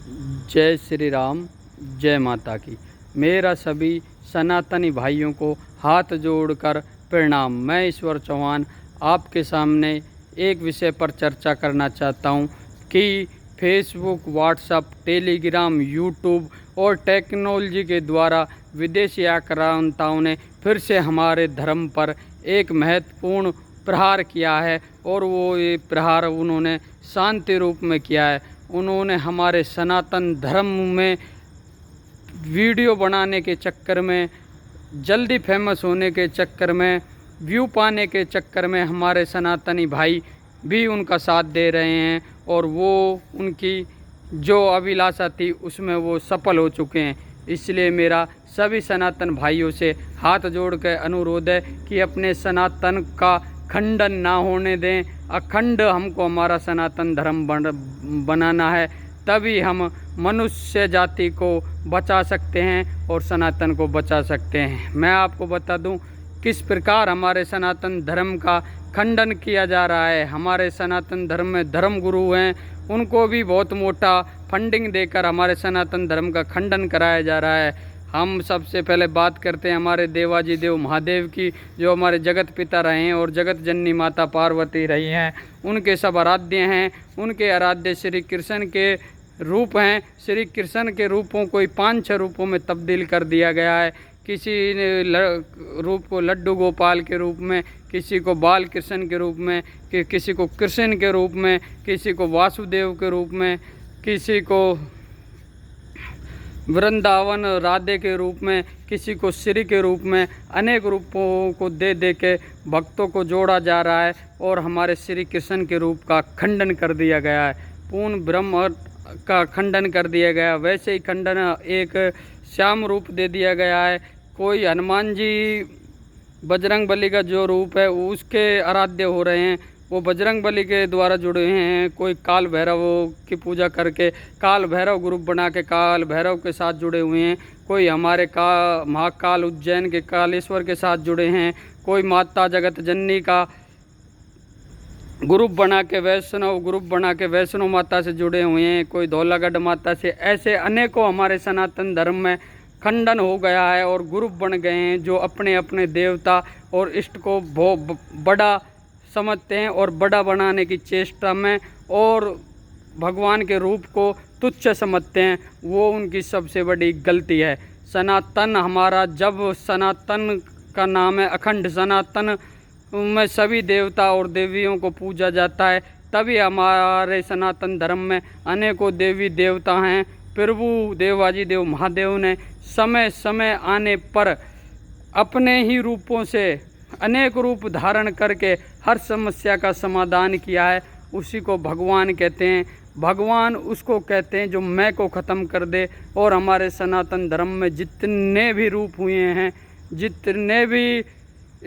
जय श्री राम, जय माता की। मेरा सभी सनातनी भाइयों को हाथ जोड़कर प्रणाम। मैं ईश्वर चौहान आपके सामने एक विषय पर चर्चा करना चाहता हूं कि फेसबुक, व्हाट्सएप, टेलीग्राम, यूट्यूब और टेक्नोलॉजी के द्वारा विदेशी आक्रांताओं ने फिर से हमारे धर्म पर एक महत्वपूर्ण प्रहार किया है और वो ये प्रहार उन्होंने शांति रूप में किया है। उन्होंने हमारे सनातन धर्म में वीडियो बनाने के चक्कर में, जल्दी फेमस होने के चक्कर में, व्यू पाने के चक्कर में हमारे सनातनी भाई भी उनका साथ दे रहे हैं और वो उनकी जो अभिलाषा थी उसमें वो सफल हो चुके हैं। इसलिए मेरा सभी सनातन भाइयों से हाथ जोड़ कर अनुरोध है कि अपने सनातन का खंडन ना होने दें। अखंड हमको हमारा सनातन धर्म बनाना है, तभी हम मनुष्य जाति को बचा सकते हैं और सनातन को बचा सकते हैं। मैं आपको बता दूं किस प्रकार हमारे सनातन धर्म का खंडन किया जा रहा है। हमारे सनातन धर्म में धर्म गुरु हैं, उनको भी बहुत मोटा फंडिंग देकर हमारे सनातन धर्म का खंडन कराया जा रहा है। हम सबसे पहले बात करते हैं हमारे देवाजी देव महादेव की, जो हमारे जगत पिता रहे हैं और जगत जननी माता पार्वती रही हैं। उनके सब आराध्य हैं। उनके आराध्य श्री कृष्ण के रूप हैं। श्री कृष्ण के रूपों को 5-6 रूपों में तब्दील कर दिया गया है। किसी ने रूप को लड्डू गोपाल के रूप में, किसी को बाल कृष्ण के रूप में, किसी को कृष्ण के रूप में, किसी को वासुदेव के रूप में, किसी को वृंदावन राधे के रूप में, किसी को श्री के रूप में, अनेक रूपों को दे दे के भक्तों को जोड़ा जा रहा है और हमारे श्री कृष्ण के रूप का खंडन कर दिया गया है। पूर्ण ब्रह्म का खंडन कर दिया गया। वैसे ही खंडन एक श्याम रूप दे दिया गया है। कोई हनुमान जी बजरंग बली का जो रूप है उसके आराध्य हो रहे हैं, वो बजरंग बली के द्वारा जुड़े हैं। कोई काल भैरव की पूजा करके काल भैरव ग्रुप बना के काल भैरव के साथ जुड़े हुए हैं। कोई हमारे महाकाल उज्जैन के कालेश्वर के साथ जुड़े हैं। कोई माता जगत जननी का ग्रुप बना के वैष्णव ग्रुप बना के वैष्णव माता से जुड़े हुए हैं। कोई धौलागढ़ माता से, ऐसे अनेकों हमारे सनातन धर्म में खंडन हो गया है और ग्रुप बन गए हैं जो अपने अपने देवता और इष्ट को बहुत बड़ा समझते हैं और बड़ा बनाने की चेष्टा में और भगवान के रूप को तुच्छ समझते हैं। वो उनकी सबसे बड़ी गलती है। सनातन हमारा, जब सनातन का नाम है अखंड, सनातन में सभी देवता और देवियों को पूजा जाता है, तभी हमारे सनातन धर्म में अनेकों देवी देवता हैं। प्रभु देवाजी देव महादेव ने समय समय आने पर अपने ही रूपों से अनेक रूप धारण करके हर समस्या का समाधान किया है। उसी को भगवान कहते हैं। भगवान उसको कहते हैं जो मैं को ख़त्म कर दे। और हमारे सनातन धर्म में जितने भी रूप हुए हैं, जितने भी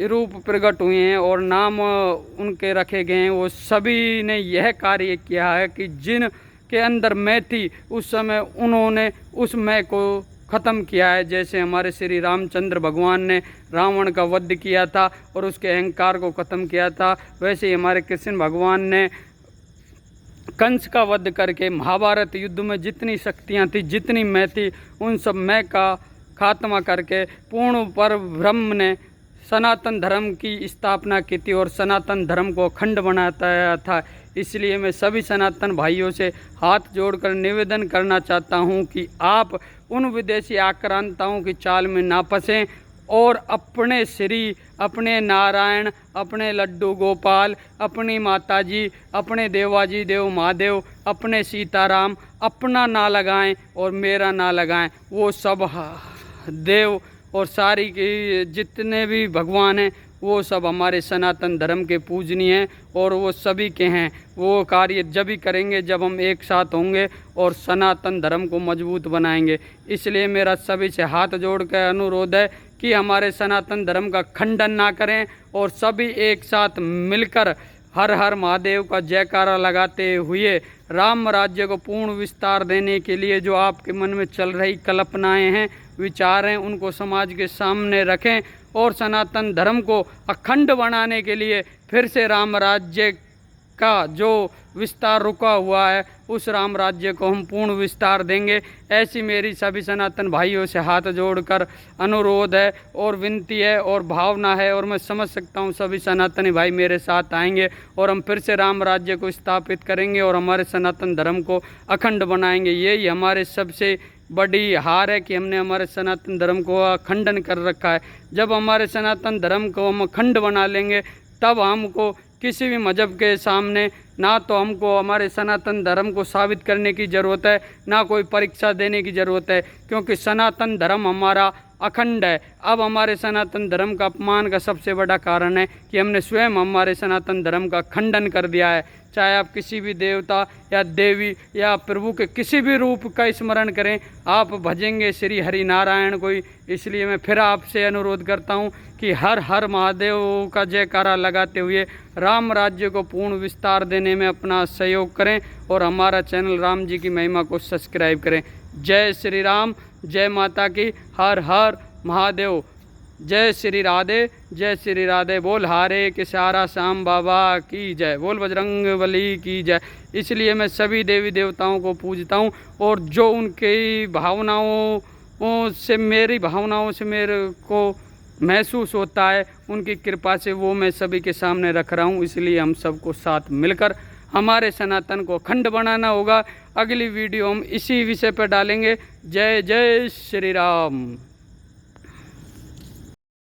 रूप प्रकट हुए हैं और नाम उनके रखे गए हैं, वो सभी ने यह कार्य किया है कि जिन के अंदर मैं थी उस समय उन्होंने उस मैं को ख़त्म किया है। जैसे हमारे श्री रामचंद्र भगवान ने रावण का वध किया था और उसके अहंकार को ख़त्म किया था, वैसे ही हमारे कृष्ण भगवान ने कंस का वध करके महाभारत युद्ध में जितनी शक्तियाँ थी, जितनी मैं थी, उन सब मैं का खात्मा करके पूर्ण पर ब्रह्म ने सनातन धर्म की स्थापना की थी और सनातन धर्म को अखंड बनाता था। इसलिए मैं सभी सनातन भाइयों से हाथ जोड़कर निवेदन करना चाहता हूं कि आप उन विदेशी आक्रांताओं की चाल में ना फंसें और अपने श्री, अपने नारायण, अपने लड्डू गोपाल, अपनी माताजी, अपने देवाजी देव महादेव, अपने सीताराम अपना ना लगाएं और मेरा ना लगाएं। वो सब देव और सारी के जितने भी भगवान हैं वो सब हमारे सनातन धर्म के पूजनीय हैं और वो सभी के हैं। वो कार्य जब भी करेंगे जब हम एक साथ होंगे और सनातन धर्म को मजबूत बनाएंगे। इसलिए मेरा सभी से हाथ जोड़ कर अनुरोध है कि हमारे सनातन धर्म का खंडन ना करें और सभी एक साथ मिलकर हर हर महादेव का जयकारा लगाते हुए राम राज्य को पूर्ण विस्तार देने के लिए जो आपके मन में चल रही कल्पनाएं हैं, विचार हैं, उनको समाज के सामने रखें और सनातन धर्म को अखंड बनाने के लिए फिर से राम राज्य का जो विस्तार रुका हुआ है उस राम राज्य को हम पूर्ण विस्तार देंगे। ऐसी मेरी सभी सनातन भाइयों से हाथ जोड़कर अनुरोध है और विनती है और भावना है, और मैं समझ सकता हूँ सभी सनातनी भाई मेरे साथ आएंगे और हम फिर से राम राज्य को स्थापित करेंगे और हमारे सनातन धर्म को अखंड बनाएंगे। यही हमारे सबसे बड़ी हार है कि हमने हमारे सनातन धर्म को खंडन कर रखा है। जब हमारे सनातन धर्म को हम अखंड बना लेंगे तब हमको किसी भी मजहब के सामने ना तो हमको हमारे सनातन धर्म को साबित करने की ज़रूरत है, ना कोई परीक्षा देने की ज़रूरत है, क्योंकि सनातन धर्म हमारा अखंड है। अब हमारे सनातन धर्म का अपमान का सबसे बड़ा कारण है कि हमने स्वयं हमारे सनातन धर्म का खंडन कर दिया है। चाहे आप किसी भी देवता या देवी या प्रभु के किसी भी रूप का स्मरण करें, आप भजेंगे श्री हरि नारायण को ही। इसलिए मैं फिर आपसे अनुरोध करता हूं कि हर हर महादेव का जयकारा लगाते हुए राम राज्य को पूर्ण विस्तार देने में अपना सहयोग करें और हमारा चैनल राम जी की महिमा को सब्सक्राइब करें। जय श्री राम, जय माता की, हर हर महादेव, जय श्री राधे, जय श्री राधे। बोल हारे के सारा श्याम बाबा की जय, बोल बजरंग बली की जय। इसलिए मैं सभी देवी देवताओं को पूजता हूँ और जो उनकी भावनाओं से मेरी भावनाओं से मेरे को महसूस होता है उनकी कृपा से वो मैं सभी के सामने रख रहा हूँ। इसलिए हम सबको साथ मिलकर हमारे सनातन को अखंड बनाना होगा। अगली वीडियो हम इसी विषय पर डालेंगे। जय जय श्री राम।